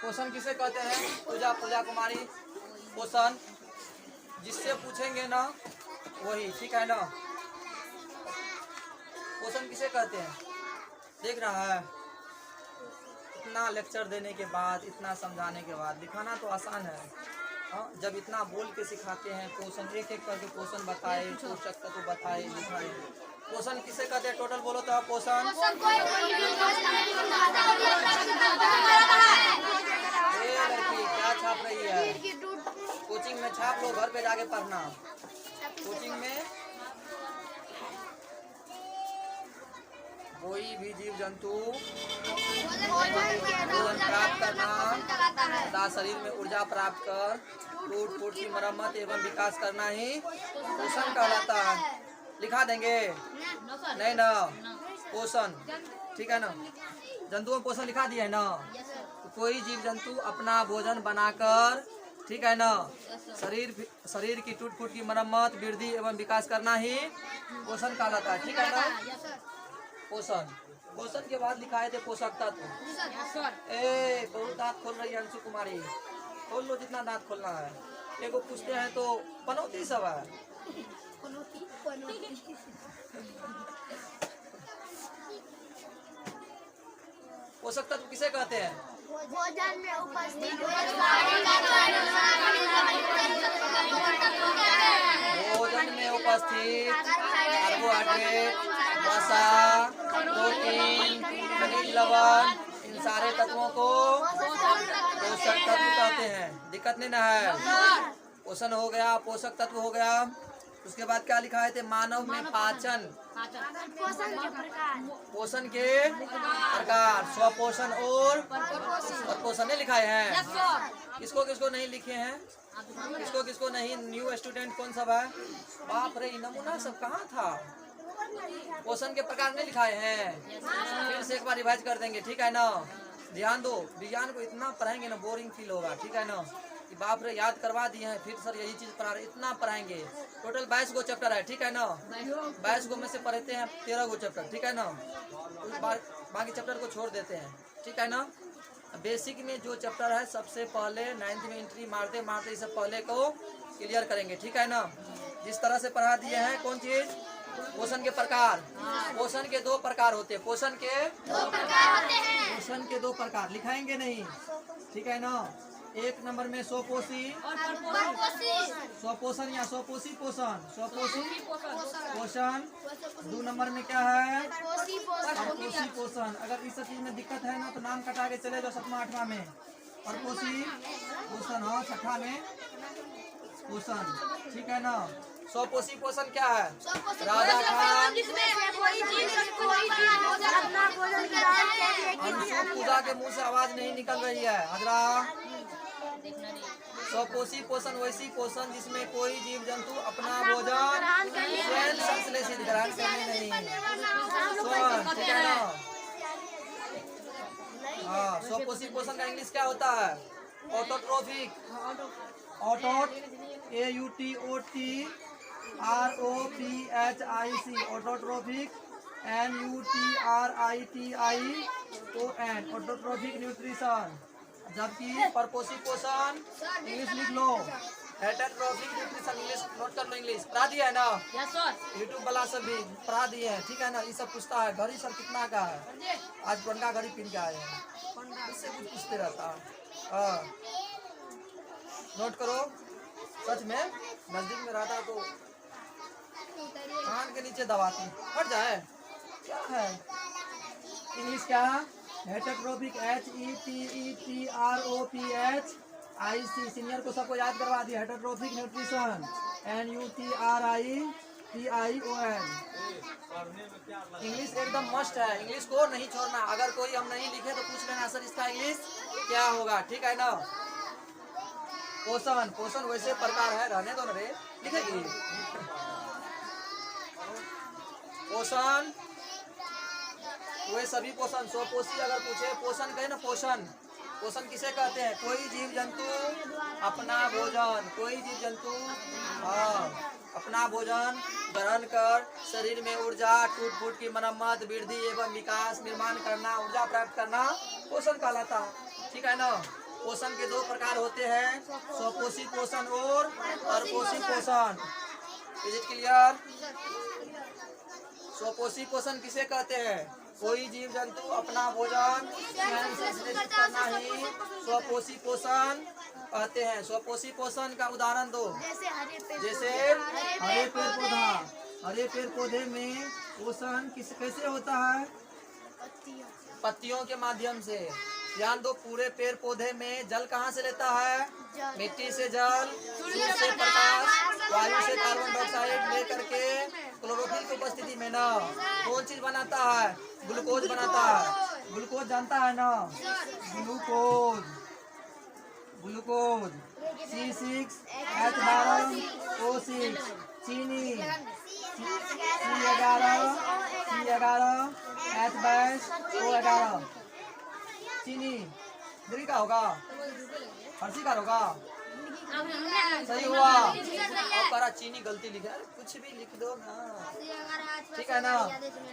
पोषण किसे कहते हैं? पूजा पूजा कुमारी पोषण जिससे पूछेंगे ना वही, ठीक है ना। पोषण किसे कहते हैं? देख रहा है, इतना लेक्चर देने के बाद, इतना समझाने के बाद दिखाना तो आसान है। जब इतना बोल के सिखाते हैं, पोषण एक एक करके पोषण बताए, पोषक तत्व बताए, लिखाए। पोषण किसे कहते हैं? टोटल बोलो तो आप। पोषण लड़की क्या छाप रही है? कोचिंग में छाप लो, घर पे जाके पढ़ना। कोचिंग में कोई भी जीव जंतु भोजन प्राप्त करना तथा शरीर में ऊर्जा प्राप्त कर टूट फूट की मरम्मत एवं विकास करना ही पोषण कहलाता है। लिखा देंगे? नहीं ना, पोषण, ठीक है ना। जंतुओं पोषण लिखा दिया है ना। तो कोई जीव जंतु अपना भोजन बनाकर, ठीक है ना, शरीर की टूट फूट की मरम्मत, वृद्धि एवं विकास करना ही पोषण कहलाता है, ठीक है ना। पोषण, पोषण के बाद लिखाए थे पोषक तत्व। बहुत दांत खोल रही है अंशु कुमारी, खोल लो जितना दांत खोलना है। एगो पूछते हैं तो पनौती सब है। पोषक तत्व किसे कहते हैं? भोजन में उपस्थित कार्बोहाइड्रेट, वसा, प्रोटीन, खनिज लवण, इन सारे तत्वों को पोषक तत्व कहते हैं। दिक्कत नहीं ना है। पोषण हो गया, पोषक तत्व हो गया। उसके बाद क्या लिखा थे? मानव में पाचन, पोषण के प्रकार, स्वपोषण और पोषण नहीं लिखाए हैं। किसको किसको नहीं लिखे हैं? किसको किसको नहीं? न्यू स्टूडेंट कौन सब है? बाप रे, नमूना सब कहाँ था? पोषण के प्रकार नहीं लिखाए हैं। फिर से एक बार रिवाइज कर देंगे, ठीक है ना। ध्यान दो, विज्ञान को इतना पढ़ाएंगे ना बोरिंग फील होगा, ठीक है ना। कि बाप रे याद करवा दिए हैं, फिर सर यही चीज पढ़ा रहे, इतना पढ़ाएंगे। टोटल 22 गो चैप्टर है, ठीक है ना। 22 गो में से पढ़ते हैं 13 गो चैप्टर, ठीक है ना। बाकी चैप्टर को छोड़ देते हैं, ठीक है ना। बेसिक में जो चैप्टर है सबसे पहले 9th में एंट्री मारते मारते इसे पहले को क्लियर करेंगे, ठीक है ना। जिस तरह से पढ़ा दिए हैं, कौन चीज? पोषण के प्रकार। पोषण के 2 प्रकार होते हैं। पोषण के 2 प्रकार लिखाएंगे नहीं, ठीक है ना। एक नंबर में स्वपोषी स्वपोषण या स्वपोषी पोषण, स्वपोषी पोषण। 2 नंबर में क्या है? परपोषी पोषण। अगर इस चीज में दिक्कत है ना तो नाम कटा के चले जाओ 7वां 8वां में। परपोषी पोषण, हाँ 6ठा में पोषण, ठीक है ना। स्वपोषी पोषण क्या है? राजा खान पूजा के मुंह से आवाज नहीं निकल रही है, हजरा। स्वपोषी पोषण वैसी पोषण जिसमें कोई जीव जंतु अपना भोजन स्वयं संश्लेषित ग्रहण करने नहीं, स्वयं, ठीक है ना। हाँ, स्वपोषी पोषण का इंग्लिश क्या होता है? Autotrophic, AUTOTROPHIC, autotrophic, NUTRITION, autotrophic nutrition. जबकि परपोषी पोषण इंग्लिश लिख लो, हेटेरोट्रोफिक न्यूट्रिशन। इंग्लिश नोट कर लो, इंग्लिश पढ़ा दिया है ना। यूट्यूब वाला सब भी पढ़ा दिए हैं, ठीक है ना। ये सब पूछता है घड़ी सर कितना का है, आज पुरनका घड़ी पहन के आए हैं, इससे कुछ पूछते रहता है। नोट करो, सच में नजदीक में रहता तो कान के नीचे दबाती, हट जाए। क्या है इंग्लिश? क्या हेटेरोट्रोफिक, HETETROPHIC। सीनियर को सबको याद करवा दिया। Heterotrophic nutrition, NUTRITION। इंग्लिश एकदम मस्ट है, इंग्लिश को नहीं छोड़ना। अगर कोई हम नहीं लिखे तो पूछ लेना सर इसका इंग्लिश क्या होगा, ठीक है ना। पोषण, पोषण वैसे प्रकार है, रहने दो ना रे, लिखेगी। पोषण वे सभी पोषण। स्वपोषी अगर पूछे पोषण कहे ना, पोषण पोषण किसे कहते हैं? कोई जीव जंतु अपना भोजन, कोई जीव जंतु अपना भोजन ग्रहण कर शरीर में ऊर्जा, टूट फूट की मरम्मत, वृद्धि एवं विकास, निर्माण करना, ऊर्जा प्राप्त करना पोषण कहलाता है, ठीक है ना। पोषण के दो प्रकार होते हैं, स्वपोषी पोषण और परपोषी पोषण। Is it clear? स्वपोषी पोषण किसे कहते हैं? कोई जीव जंतु अपना भोजन स्वयं संश्लेषित करना ही स्वपोषी पोषण कहते हैं। स्वपोषी पोषण का उदाहरण दो। जैसे हरे पेड़ पौधा, हरे पेड़ पौधे में पोषण कैसे होता है? पत्तियों के माध्यम से। ध्यान दो, पूरे पेड़ पौधे में जल कहाँ से लेता है? मिट्टी से जल, सूर्य से प्रकाश, वायु से कार्बन डाइऑक्साइड लेकर के क्लोरोफिल की उपस्थिति में ना कौन चीज बनाता है? ग्लूकोज बनाता है। ग्लूकोज जानता है ना? ग्लूकोज, ग्लूकोज C6H12O6, चीनी C11H22O11, चीनी दिल्ली का होगा, फर्सी का होगा। सही हुआ। अब करा चीनी गलती लिखा, कुछ भी लिख दो ना, ठीक है ना?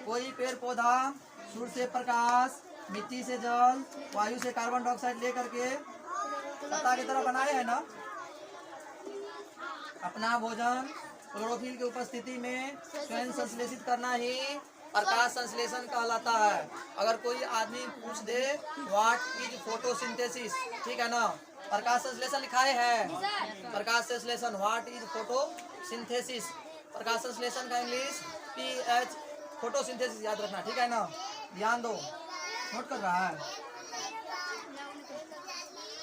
कोई पेड़ पौधा सूर्य से प्रकाश, मिट्टी से जल, वायु से कार्बन डाइऑक्साइड लेकर के पत्ता की तरह बनाए है ना अपना भोजन क्लोरोफिल की उपस्थिति में स्वयं संश्लेषित करना ही प्रकाश संश्लेषण कहलाता है। अगर कोई आदमी पूछ दे व्हाट इज फोटोसिंथेसिस, ठीक है ना? प्रकाश संश्लेषण लिखाए है। प्रकाश संश्लेषण व्हाट इज फोटोसिंथेसिस, प्रकाश संश्लेषण का इंग्लिश PH, फोटोसिंथेसिस याद रखना, ठीक है ना? ध्यान दो, नोट कर रहा है।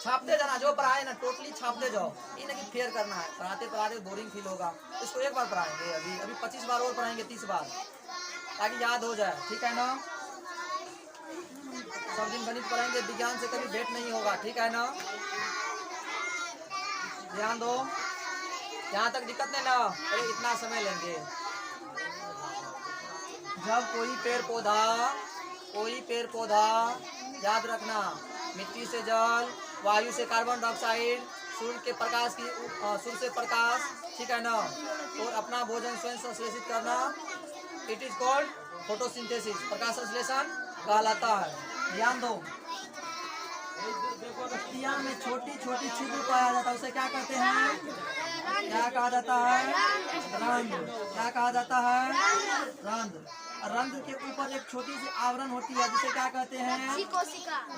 छापते जाना, जो पढ़ाए ना टोटली छापते जाओ, ये नहीं कि फेयर करना है। पढ़ाते पढ़ाते बोरिंग फील होगा, इसको एक बार पढ़ाएंगे, अभी 25 बार और पढ़ाएंगे, 30 बार, ताकि याद हो जाए, ठीक है ना? सब दिन गणित पढ़ाएंगे, विज्ञान से कभी भेंट नहीं होगा, ठीक है ना? ध्यान दो, यहाँ तक दिक्कत नहीं ना? अरे इतना समय लेंगे। जब कोई पेड़ पौधा याद रखना, मिट्टी से जल, वायु से कार्बन डाइऑक्साइड, सूर्य से प्रकाश, ठीक है ना? और अपना भोजन स्वयं संश्लेषित करना, इट इज कॉल्ड फोटोसिंथेसिस, प्रकाश संश्लेषण कहलाता है। ध्यान दो, पत्तियां में छोटी छोटी छिद्र पाया जाता है, उसे क्या कहते हैं? क्या कहा जाता है? रंध्र। क्या कहा जाता है? रंध्र। रंध्र के ऊपर एक छोटी सी आवरण होती है, जिसे क्या कहते हैं?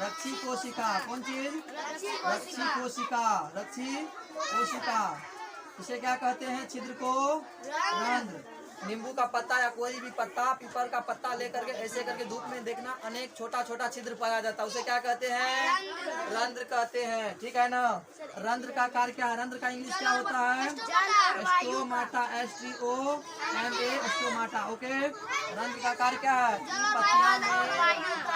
रक्षी कोशिका। कौन चीज? रक्षी कोशिका। रक्षी कोशिका, इसे क्या कहते हैं? छिद्र को रंध्र। नींबू का पत्ता या कोई भी पत्ता, पीपल का पत्ता लेकर के ऐसे करके धूप में देखना, अनेक छोटा छोटा छिद्र पाया जाता है, उसे क्या कहते हैं? रंध्र कहते हैं, ठीक है ना? रंध्र का कार्य क्या है? रंध्र का इंग्लिश क्या होता है? Stomata, STOMA, stomata, okay? रंध्र का कार्य क्या है? पत्तियां में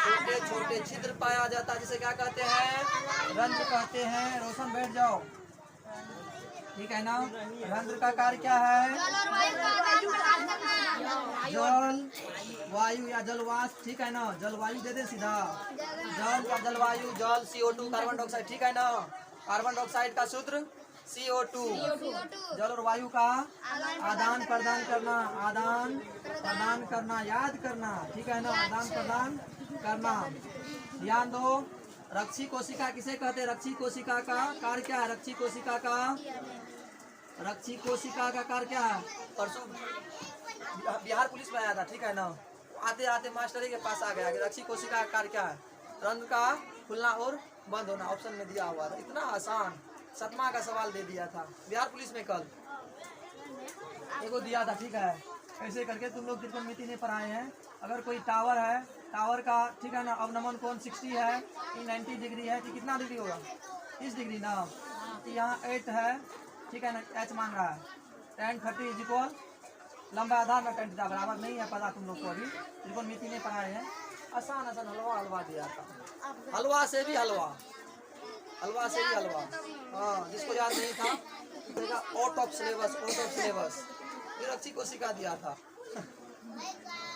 छोटे छोटे छिद्र पाया जाता है, जिसे क्या कहते हैं? रंध्र कहते हैं। रोशन बैठ जाओ, ठीक है ना? रंध्र का कार्य क्या है? जल, वायु या जलवाष्प, ठीक है ना? जलवायु दे दे सीधा, जल या जलवायु, जल CO2, कार्बन डाइऑक्साइड, ठीक है ना? कार्बन डाइऑक्साइड का सूत्र CO2। जल और वायु का आदान प्रदान करना, आदान प्रदान करना, याद करना, ठीक है ना? आदान प्रदान करना। ध्यान दो, रक्षी कोशिका किसे कहते हैं? रक्षी कोशिका का कार्य क्या है? रक्षी कोशिका का कार्य क्या है? परसों बिहार पुलिस में आया था, ठीक है ना? आते आते मास्टरी के पास आ गया कि रक्षी कोशिका का कार्य क्या है? रंध्र का खुलना और बंद होना, ऑप्शन में दिया हुआ था। इतना आसान 7वां का सवाल दे दिया था बिहार पुलिस में, कल एगो दिया था, ठीक है? ऐसे करके तुम लोग त्रिकोणमिति में पढ़ाए हैं। अगर कोई टावर है, टावर का, ठीक है ना, अवनमन कोण 60 है, 90 डिग्री है, तो कितना डिग्री होगा? 30 डिग्री ना? तो यहाँ 8 है, ठीक है ना? H मान रहा है, tan 30 इज इक्वल लंबा आधार में tan थीटा बराबर नहीं है, पता तुम लोग को, अभी त्रिकोणमिति में पढ़ाए हैं। आसान आसान हलवा दिया था, हलवा से भी हलवा, हाँ, जिसको याद नहीं था आउट ऑफ सिलेबस, ये रक्षी कोशिका दिया था,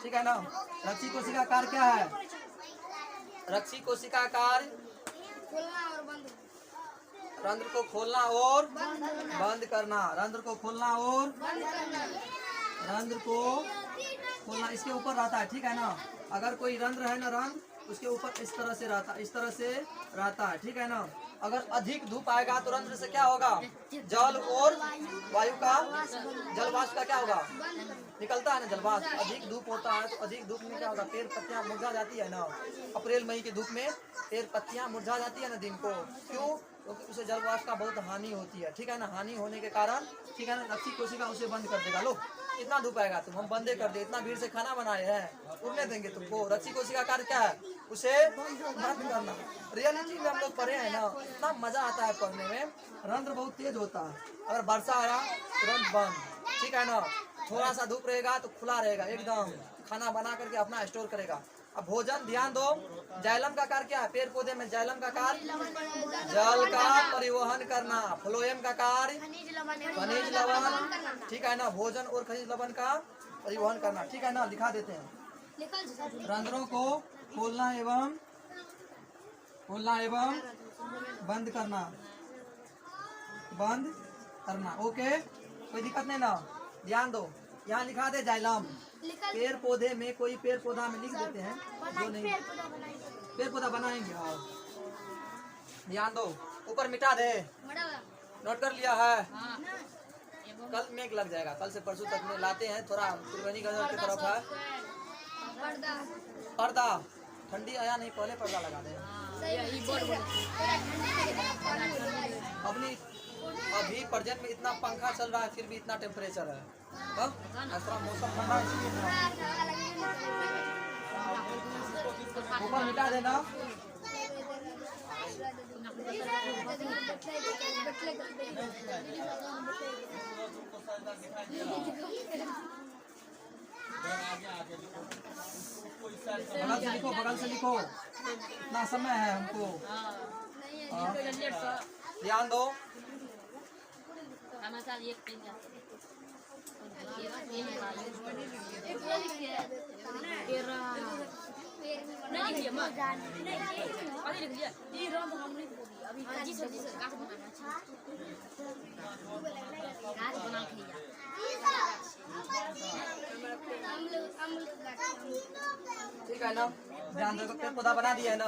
ठीक है ना? रक्षी कोशिका कार्य क्या है? रक्षी कोशिका कार्य रंध्र को खोलना और बंद करना, रंध्र को खोलना और रंध्र को खोलना, इसके ऊपर रहता है, ठीक है ना? अगर कोई रंध्र है ना, रंध्र उसके ऊपर इस तरह से रहता है, ठीक है ना। अगर अधिक धूप आएगा तो रंध्र से क्या होगा, जल और वायु का, जल वाष्प का क्या होगा, निकलता है ना जल वाष्प। अधिक धूप होता है तो अधिक धूप में क्या होगा, पेड़ पत्तियां मुरझा जाती है ना। अप्रैल मई की धूप में पेड़ पत्तियां मुरझा जाती है ना दिन को, क्यों, क्योंकि उसे जल वाष्प का बहुत हानि होती है, ठीक है ना। हानि होने के कारण, ठीक है ना, रस्सी कोशिका उसे बंद कर देगा। लो इतना धूप आएगा तुम, हम बंदे कर दे, इतना भीड़ से खाना बनाए हैं, उड़ने देंगे तुमको। रस्सी कोशिका कार्य क्या है, उसे बंद करना। रियलिटी में हम लोग पढ़े हैं ना, इतना मजा आता है पढ़ने में। रंध्र बहुत तेज होता है, अगर वर्षा आया तुरंत बंद, ठीक है ना। थोड़ा सा धूप रहेगा तो खुला रहेगा एकदम, खाना बना करके अपना स्टोर करेगा। अब भोजन, ध्यान दो, जाइलम का कार्य क्या है, पेड़ पौधे में जाइलम का कार्य जल का परिवहन करना, फ्लोएम का कार्य खनिज लवण, ठीक है ना, भोजन और खनिज लवण का परिवहन करना, ठीक है ना। लिखा देते हैं, रंध्रों को खोलना एवं बंद करना, ओके, कोई दिक्कत नहीं ना। ध्यान दो, यहाँ लिखा दे जाइलम। पेड़ पौधे में, कोई पेड़ पौधा में लिख देते हैं, जो नहीं पेड़ पौधा बनाएंगे। हाँ ध्यान दो, ऊपर मिटा दे, नोट कर लिया है। कल मेघ लग जाएगा, कल से परसों तक में लाते हैं, थोड़ा त्रिवेणी गंज की तरफ है। पर्दा, ठंडी आया नहीं, पहले पर्दा लगा दे। अपनी अभी प्रेजेंट में इतना पंखा चल रहा है, फिर भी इतना टेम्परेचर है, ऐसा मौसम ठंडा, ऊपर मिटा देना। बगल से लिखो, इतना समय है हमको। ध्यान दो, ठीक है ना। ध्यान दो, पेड़ पौधा बना दिया है ना,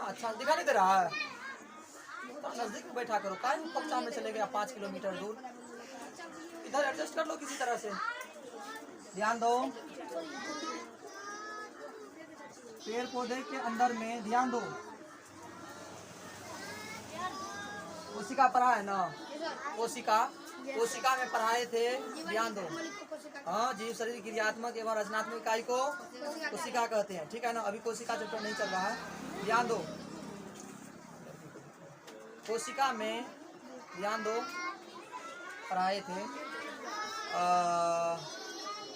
अच्छा दिखा नहीं दे रहा है, तो नजदीक में बैठा करो, काहे कक्षा में चले गया 5 किलोमीटर दूर, इधर एडजस्ट कर लो किसी तरह से। ध्यान दो, पेड़ पौधे के अंदर में, ध्यान दो, कोशिका पढ़ा है ना, कोशिका में पढ़ाए थे, ध्यान दो। हाँ, जीव शरीर क्रियात्मक एवं रचनात्मक इकाई को कोशिका कहते हैं, ठीक है ना। अभी कोशिका चैप्टर नहीं चल रहा है, ध्यान दो। कोशिका में ध्यान दो, पढ़ाए थे,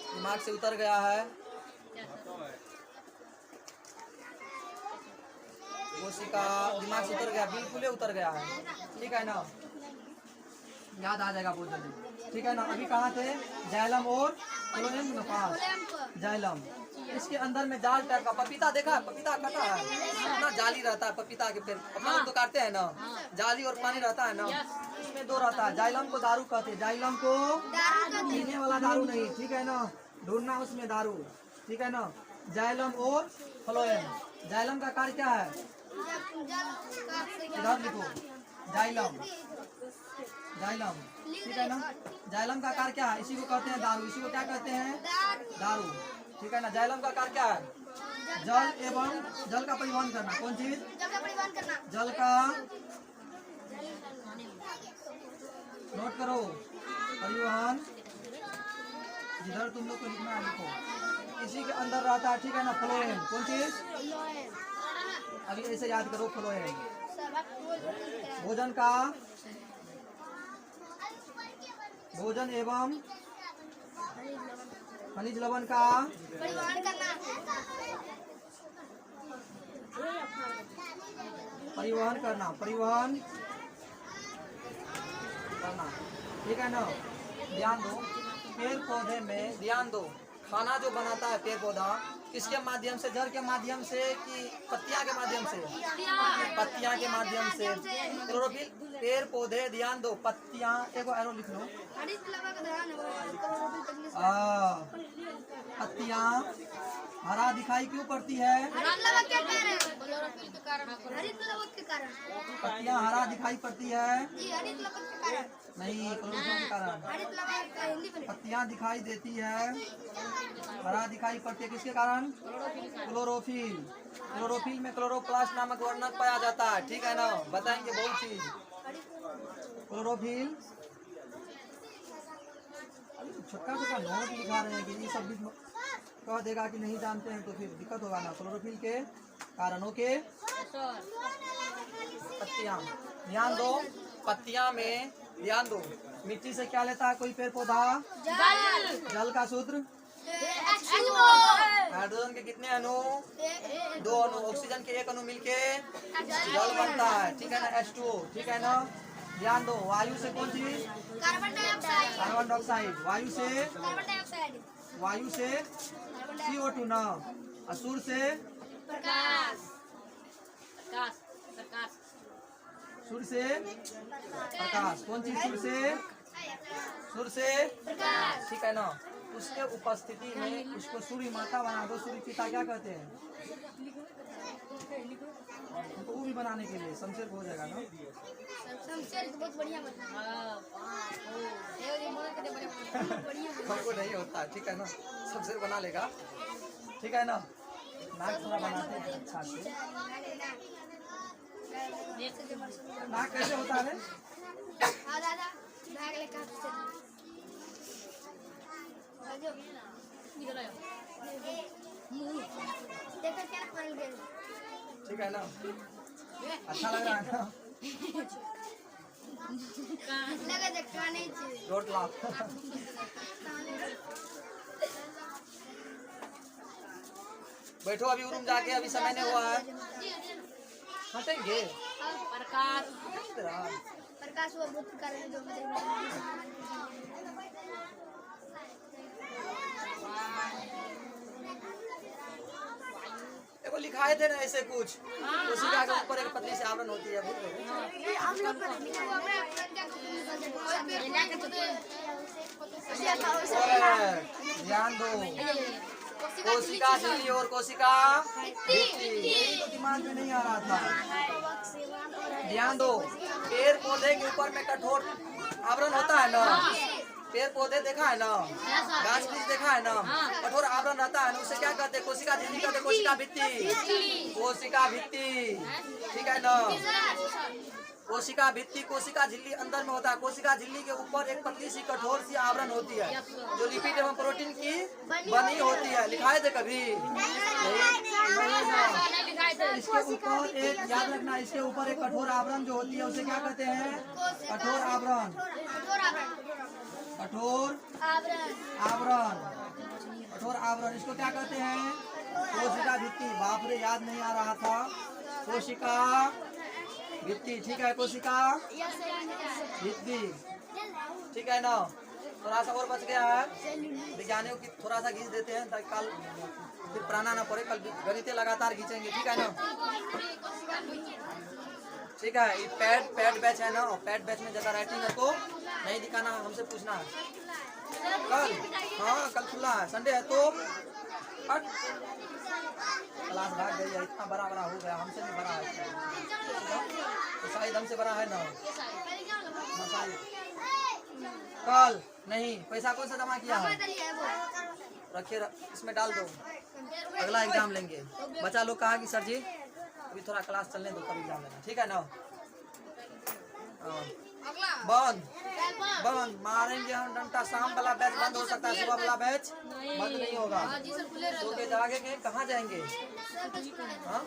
दिमाग से उतर गया है, कोशिका दिमाग से उतर गया, बिल्कुल ही उतर गया है, ठीक है ना, याद आ जाएगा बहुत जल्दी, ठीक है ना। अभी कहाँ थे, जाइलम और फ्लोएम के पास, जाइलम, इसके अंदर में जाल टाइप का, पपीता देखा, पपीता कटा है, इतना जाली रहता है पपीता के पेड़, अपना लोग तो काटते हैं ना, जाली और पानी रहता है ना, इसमें दो रहता है। जाइलम को दारू कहते हैं, जाइलम को पीने वाला दारू नहीं, ठीक है ना, ढूंढना उसमें दारू, ठीक है ना। जाइलम और फ्लोएम, जाइलम का कार्य क्या है, इधर लिखो, जाइलम, ठीक है ना। जाइलम का कार्य क्या है, इसी को कहते हैं दारू, इसी को क्या कहते हैं, दारू, ठीक है ना। जाइलम का कार्य क्या है, जल का परिवहन करना, कौन चीज, जल का, नोट करो, परिवहन, जिधर तुम लोग को लिखना है लिखो, इसी के अंदर रहता है, ठीक है ना। फ्लोएम, कौन चीज, अभी ऐसे याद करो, फ्लोएम, भोजन एवं खनिज लवण का परिवहन करना, ठीक है ना। ध्यान दो, पेड़ पौधे में, ध्यान दो, खाना जो बनाता है पेड़ पौधा, किसके माध्यम से, जड़ के माध्यम से कि पत्तियां के माध्यम से, पत्तियां के माध्यम से। क्लोरोफिल पेड़ पौधे, ध्यान दो, पत्तियां, एगो एरो लिख लो। पत्तियां हरा दिखाई क्यों पड़ती है? पत्तियां हरा दिखाई पड़ती है? नहीं, क्लोरोफिल के कारण। पत्तियां दिखाई देती है, हरा दिखाई पड़ती है, किसके कारण? क्लोरोफिल। क्लोरोफिल में क्लोरोप्लास्ट नामक वर्णक पाया जाता है, ठीक है ना? बताएंगे बहुत चीज। क्लोरोफिल छोटा छोटा नोट लिखा रहे हैं कि ये सब भी कह देगा कि नहीं जानते हैं तो फिर दिक्कत होगा ना। क्लोरोफिल के कारणों के पत्तियां, ध्यान दो, पत्तियां में ध्यान दो, मिट्टी से क्या लेता है कोई पेड़ पौधा? जल का सूत्र हाइड्रोजन के कितने अणु? 2 अणु। ऑक्सीजन के 1 अणु मिलके जल बनता है, ठीक है ना? H2O, ठीक है ना? ध्यान दो, वायु से कौन चीज? Carbon dioxide. वायु से CO2 ना। असुर से सूर्य से प्रकाश। कौन चीज सूर्य से? सूर्य से ठीक है ना? उसके उपस्थिति में इसको सूर्य माता बना दो, सूर्य पिता क्या कहते हैं? तो वो भी बनाने के लिए शमशेर हो जाएगा ना? बहुत बढ़िया हमको नहीं होता, ठीक है ना? शमशेर बना लेगा, ठीक है ना? नाक थोड़ा बनाते हैं अच्छा से। नाक कैसे होता है? ठीक है ना? अच्छा लग रहा है ना? रोट लाओ। बैठो, अभी रूम जाके, अभी समय नहीं हुआ है। हटेंगे प्रकाश वो बुद्ध कारण जो देखो लिखाए थे ना ऐसे कुछ, कोशिका के ऊपर एक पतली सी आवरण होती है, भूल गए? ध्यान दो, कोशिका झिल्ली और कोशिका भित्ति, यही तो दिमाग में नहीं आ रहा था। ध्यान दो, पेड़ पौधे के ऊपर में कठोर आवरण होता है ना? पेड़ पौधे देखा है ना? गाछ वृक्ष देखा है ना? कठोर आवरण रहता है ना, उसे क्या कहते हैं? कोशिका झिल्ली कहते हैं, कोशिका भित्ति। कोशिका भित्ति, ठीक है ना? कोशिका भित्ति, कोशिका झिल्ली अंदर में होता है। कोशिका झिल्ली के ऊपर एक पतली सी कठोर सी आवरण होती है जो लिपिड एवं प्रोटीन की बनी होती है। लिखाए थे कभी? इसके ऊपर एक, याद रखना, इसके ऊपर एक कठोर आवरण जो होती है उसे क्या कहते हैं? कठोर आवरण। कठोर आवरण, कठोर आवरण, इसको क्या कहते हैं? कोशिका भित्ति। बाप रे, याद नहीं आ रहा था। कोशिका भित्ति, ठीक है? कोशिका भित्ति, ठीक है ना? थोड़ा सा और बच गया है, विज्ञानियों की थोड़ा सा खींच देते हैं ताकि कल फिर पढ़ाना ना पड़े, कल गणित लगातार खींचेंगे, ठीक है ना? ठीक है, ये पैड बैच है ना, और पैड बैच में ज्यादा राइटिंग है तो नहीं दिखाना, हमसे पूछना है कल। हाँ, कल खुला है, संडे है तो क्लास भाग गई है, इतना बड़ा बड़ा हो गया, हमसे भी बड़ा है तो शायद हमसे बड़ा है ना। कल नहीं, पैसा कौन सा जमा किया है? रखिए, इसमें डाल दो, अगला एग्जाम लेंगे। बच्चा लोग कहा कि सर जी अभी थोड़ा क्लास चलने दो तब एग्जाम लेना, ठीक है ना? बंद बंद मारेंगे हम डंडा। शाम वाला बैच बंद हो सकता है, सुबह वाला बैच बंद नहीं होगा। तो के जागे के कहाँ जाएंगे? हाँ,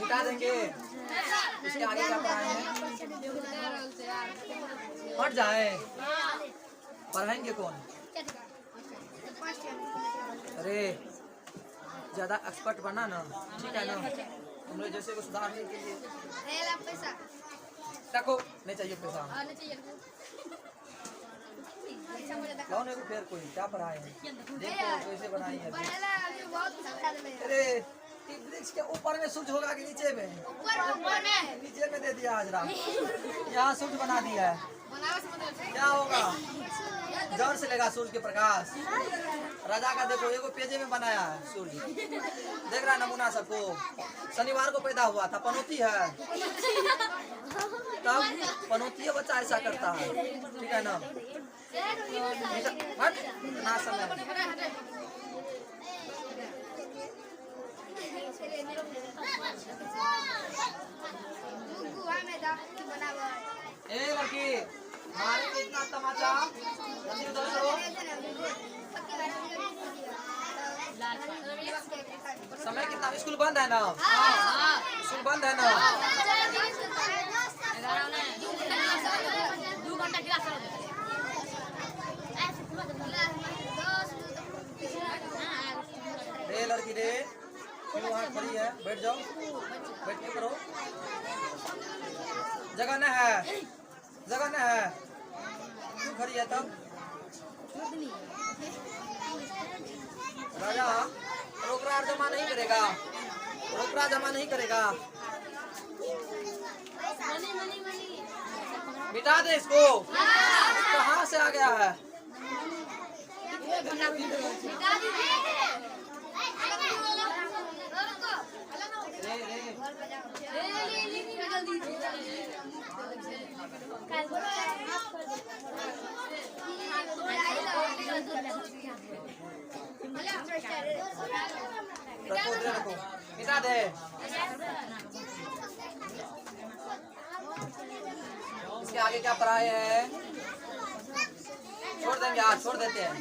मिटा देंगे। इसके आगे क्या पढ़ाएंगे? हट जाए, पढ़ाएंगे कौन? अरे ज्यादा एक्सपर्ट बना ना, ठीक है ना? तुम लोग जैसे को सुधारने के लिए रखो, नहीं चाहिए पैसा। कौन है वो फिर कोई क्या पढ़ाए हैं? देखो कैसे बनाई है वृक्ष। पहले अभी बहुत कुछ सिखा दिले हैं। अरे ये वृक्ष के ऊपर में सूरज होगा कि नीचे में? ऊपर में नीचे में दे दिया हाजरा, यहाँ सूरज बना दिया है। बनावे से मतलब क्या होगा? जड़ से लेगा सूरज के प्रकाश। राजा का देखो एगो पेजे में बनाया है सूरज, देख रहा नमूना सबको। शनिवार को पैदा हुआ था, पनौती है तब पनौती बच्चा ऐसा करता है, ठीक है ना? हट ना समय गुहा में दाखी बनावा ए लड़की मारे के इतना तमाचा जल्दी उधर करो। समय कितना? स्कूल बंद है ना? स्कूल बंद है ना? 2 घंटा क्लास रे लड़की रे, क्यों वहाँ खड़ी है? बैठ जाओ, बैठ के करो। जगह न है, जगह न है, क्यों खड़ी है तब? राजा रोकड़ा जमा नहीं करेगा, रोकड़ा जमा नहीं करेगा। मिटा दे इसको। कहाँ से आ गया है? रे रे रखो दे रखो, मिटा दे। इसके आगे क्या पढ़ाए हैं? छोड़ देंगे आज, छोड़ देते हैं।